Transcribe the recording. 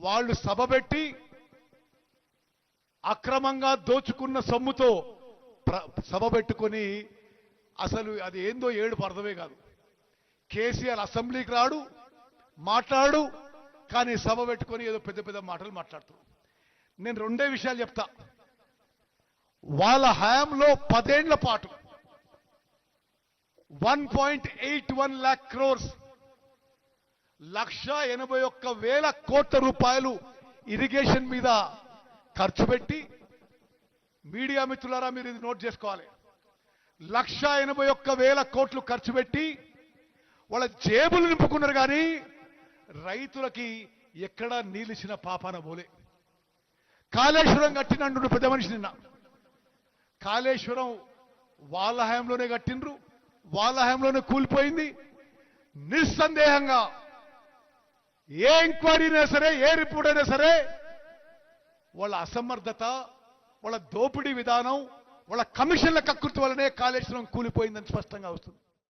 వాళ్ళు సభ పెట్టి అక్రమంగా దోచుకున్న సొమ్ముతో సభ పెట్టుకొని అసలు అది ఏందో ఏడుపు అర్థమే కాదు. కేసీఆర్ అసెంబ్లీకి రాడు, మాట్లాడు, కానీ సభ పెట్టుకొని ఏదో పెద్ద పెద్ద మాటలు మాట్లాడుతారు. నేను రెండే విషయాలు చెప్తా. వాళ్ళ హయాంలో 10 ఏళ్ల పాటు 1.81 lakh crores 1,81,000 కోట్ల రూపాయలు ఇరిగేషన్ మీద ఖర్చు పెట్టి, మీడియా మిత్రులారా మీరు ఇది నోట్ చేసుకోవాలి, 1,81,000 కోట్లు ఖర్చు పెట్టి వాళ్ళ జేబులు నింపుకున్నారు. కానీ రైతులకి ఎక్కడా నీలిసిన పాపాన పోలే. కాళేశ్వరం కట్టినండు పెద్ద మనిషి నిన్న. కాళేశ్వరం వాళ్ళ హయాంలోనే కట్టిండ్రు, వాళ్ళ హయాంలోనే కూలిపోయింది. నిస్సందేహంగా ఏ ఎంక్వైరీ అయినా సరే, ఏ రిపోర్ట్ అయినా సరే, వాళ్ళ అసమర్థత, వాళ్ళ దోపిడీ విధానం, వాళ్ళ కమిషన్ల కక్కుర్తి వల్లనే కాళేశ్వరం కూలిపోయిందని స్పష్టంగా వస్తుంది.